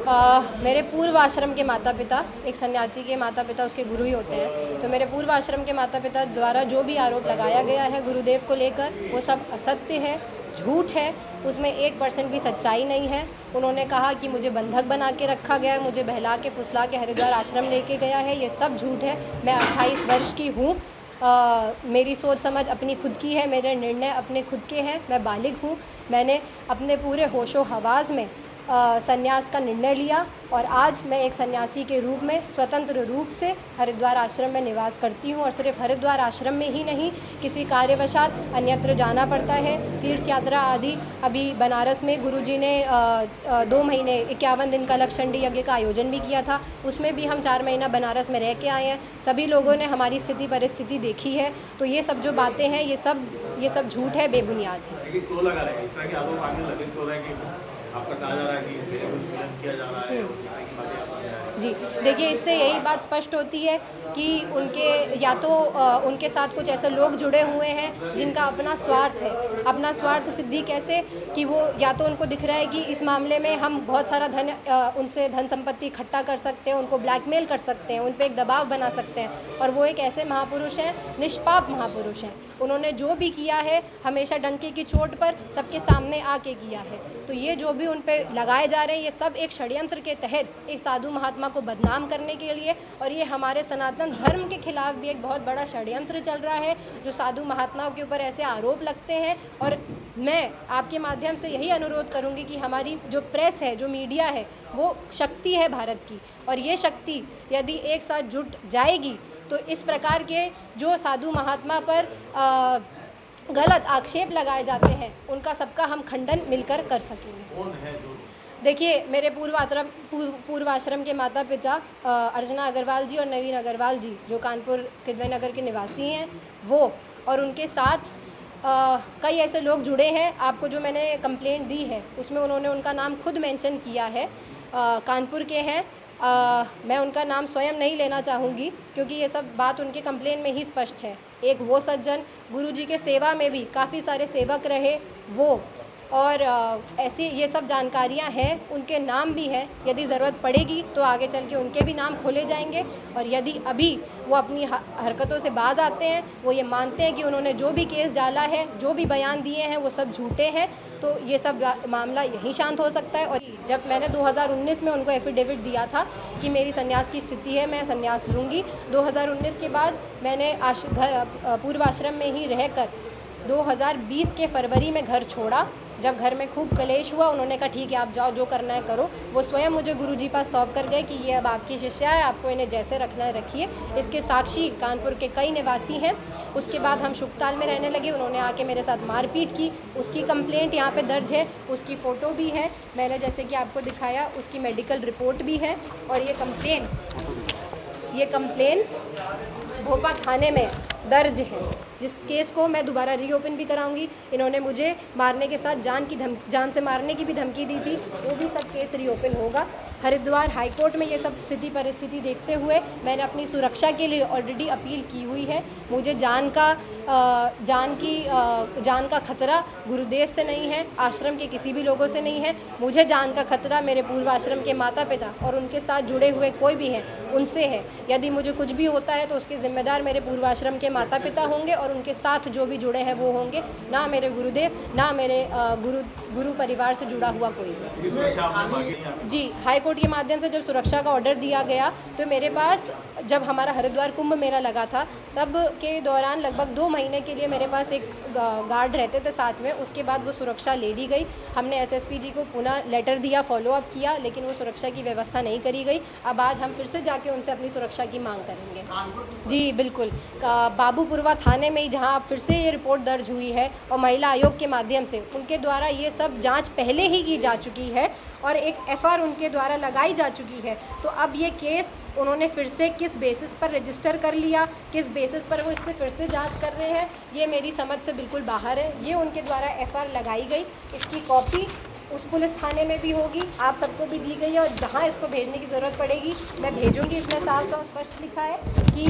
मेरे पूर्व आश्रम के माता पिता, एक सन्यासी के माता पिता उसके गुरु ही होते हैं, तो मेरे पूर्व आश्रम के माता पिता द्वारा जो भी आरोप लगाया गया है गुरुदेव को लेकर, वो सब असत्य है, झूठ है, उसमें 1% भी सच्चाई नहीं है। उन्होंने कहा कि मुझे बंधक बना के रखा गया है, मुझे बहला के फुसला के हरिद्वार आश्रम लेके गया है, ये सब झूठ है। मैं 28 वर्ष की हूँ, मेरी सोच समझ अपनी खुद की है, मेरे निर्णय अपने खुद के हैं, मैं बालिग हूँ। मैंने अपने पूरे होशो हवास में संन्यास का निर्णय लिया और आज मैं एक सन्यासी के रूप में स्वतंत्र रूप से हरिद्वार आश्रम में निवास करती हूँ। और सिर्फ हरिद्वार आश्रम में ही नहीं, किसी कार्यवशात अन्यत्र जाना पड़ता है, तीर्थ यात्रा आदि। अभी बनारस में गुरुजी ने 2 महीने 51 दिन का लक्षचंडी यज्ञ का आयोजन भी किया था, उसमें भी हम 4 महीना बनारस में रह के आए हैं। सभी लोगों ने हमारी स्थिति परिस्थिति देखी है, तो ये सब जो बातें हैं ये सब झूठ है, बेबुनियाद है। आपका कहा जा रहा है कि मेरे को पीड़न किया जा रहा है, इस तरह की बातें आप समझ रहे हैं। जी, देखिए इससे यही बात स्पष्ट होती है कि उनके या तो उनके साथ कुछ ऐसे लोग जुड़े हुए हैं जिनका अपना स्वार्थ है। अपना स्वार्थ सिद्धि कैसे कि वो या तो उनको दिख रहा है कि इस मामले में हम बहुत सारा धन उनसे धन संपत्ति इकट्ठा कर सकते हैं, उनको ब्लैकमेल कर सकते हैं, उन पे एक दबाव बना सकते हैं। और वो एक ऐसे महापुरुष हैं, निष्पाप महापुरुष हैं। उन्होंने जो भी किया है हमेशा डंके की चोट पर सबके सामने आके किया है। तो ये जो भी उन पे लगाए जा रहे हैं ये सब एक षड्यंत्र के तहत एक साधु महात्मा को बदनाम करने के लिए, और ये हमारे सनातन धर्म के खिलाफ भी एक बहुत बड़ा षड्यंत्र चल रहा है जो साधु महात्माओं के ऊपर ऐसे आरोप लगते हैं। और मैं आपके माध्यम से यही अनुरोध करूंगी कि हमारी जो प्रेस है, जो मीडिया है, वो शक्ति है भारत की, और ये शक्ति यदि एक साथ जुट जाएगी तो इस प्रकार के जो साधु महात्मा पर गलत आक्षेप लगाए जाते हैं उनका सबका हम खंडन मिलकर कर सकेंगे। कौन है जो? देखिए, मेरे पूर्व आश्रम के माता पिता अर्चना अग्रवाल जी और नवीन अग्रवाल जी, जो कानपुर किदवई नगर के निवासी हैं, वो और उनके साथ कई ऐसे लोग जुड़े हैं। आपको जो मैंने कंप्लेंट दी है उसमें उन्होंने उनका नाम खुद मेंशन किया है, कानपुर के हैं। मैं उनका नाम स्वयं नहीं लेना चाहूँगी क्योंकि ये सब बात उनके कंप्लेन में ही स्पष्ट है। एक वो सज्जन, गुरुजी के सेवा में भी काफ़ी सारे सेवक रहे वो, और ऐसी ये सब जानकारियां हैं, उनके नाम भी है। यदि ज़रूरत पड़ेगी तो आगे चल के उनके भी नाम खोले जाएंगे। और यदि अभी वो अपनी हरकतों से बाज आते हैं, वो ये मानते हैं कि उन्होंने जो भी केस डाला है, जो भी बयान दिए हैं वो सब झूठे हैं, तो ये सब मामला यहीं शांत हो सकता है। और जब मैंने 2019 में उनको एफिडेविट दिया था कि मेरी संन्यास की स्थिति है, मैं संन्यास लूँगी, 2019 के बाद मैंने पूर्व आश्रम में ही रहकर 2020 के फरवरी में घर छोड़ा। जब घर में खूब कलेश हुआ, उन्होंने कहा ठीक है आप जाओ, जो करना है करो। वो स्वयं मुझे गुरुजी पास सौंप कर गए कि ये अब आपकी शिष्या है, आपको इन्हें जैसे रखना है रखिए। इसके साक्षी कानपुर के कई निवासी हैं। उसके बाद हम शुकताल में रहने लगे, उन्होंने आके मेरे साथ मारपीट की, उसकी कंप्लेंट यहाँ पे दर्ज है, उसकी फ़ोटो भी है, मैंने जैसे कि आपको दिखाया, उसकी मेडिकल रिपोर्ट भी है। और ये कंप्लेन भोपा थाने में दर्ज है, जिस केस को मैं दोबारा रीओपन भी कराऊंगी। इन्होंने मुझे मारने के साथ जान से मारने की भी धमकी दी थी, वो भी सब केस रीओपन होगा। हरिद्वार हाई कोर्ट में ये सब स्थिति परिस्थिति देखते हुए मैंने अपनी सुरक्षा के लिए ऑलरेडी अपील की हुई है। मुझे जान का खतरा गुरुदेव से नहीं है, आश्रम के किसी भी लोगों से नहीं है। मुझे जान का खतरा मेरे पूर्व आश्रम के माता पिता और उनके साथ जुड़े हुए कोई भी हैं उनसे है। यदि मुझे कुछ भी होता है तो उसके जिम्मेदार मेरे पूर्व आश्रम के माता पिता होंगे और उनके साथ जो भी जुड़े हैं वो होंगे, ना मेरे गुरुदेव, ना मेरे गुरु परिवार से जुड़ा हुआ कोई भी। जी, हाई कोर्ट के माध्यम से जब सुरक्षा का ऑर्डर दिया गया तो मेरे पास, जब हमारा हरिद्वार कुंभ मेला लगा था तब के दौरान लगभग 2 महीने के लिए मेरे पास एक गार्ड रहते थे साथ में। उसके बाद वो सुरक्षा ले ली गई। हमने एसएसपी जी को पुनः लेटर दिया, फॉलोअप किया, लेकिन वो सुरक्षा की व्यवस्था नहीं करी गई। अब आज हम फिर से जाके उनसे अपनी सुरक्षा की मांग करेंगे। जी बिल्कुल, बाबूपुरवा थाने में ही जहाँ अब फिर से ये रिपोर्ट दर्ज हुई है और महिला आयोग के माध्यम से उनके द्वारा ये सब जाँच पहले ही की जा चुकी है और एक एफआईआर उनके द्वारा लगाई जा चुकी है। तो अब ये केस उन्होंने फिर से किस बेसिस पर रजिस्टर कर लिया, किस बेसिस पर वो इससे फिर से जांच कर रहे हैं, ये मेरी समझ से बिल्कुल बाहर है। ये उनके द्वारा एफआईआर लगाई गई, इसकी कॉपी उस पुलिस थाने में भी होगी, आप सबको भी दी गई है, और जहाँ इसको भेजने की ज़रूरत पड़ेगी मैं भेजूंगी। इसमें साफ साफ स्पष्ट लिखा है कि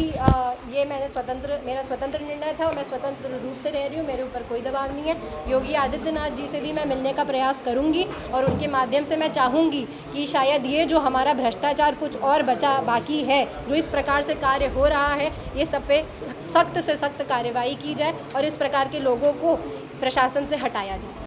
ये मेरा स्वतंत्र निर्णय था और मैं स्वतंत्र रूप से रह रही हूँ, मेरे ऊपर कोई दबाव नहीं है। योगी आदित्यनाथ जी से भी मैं मिलने का प्रयास करूँगी और उनके माध्यम से मैं चाहूँगी कि शायद ये जो हमारा भ्रष्टाचार कुछ और बाकी है, जो इस प्रकार से कार्य हो रहा है, ये सब पे सख्त से सख्त कार्रवाई की जाए और इस प्रकार के लोगों को प्रशासन से हटाया जाए।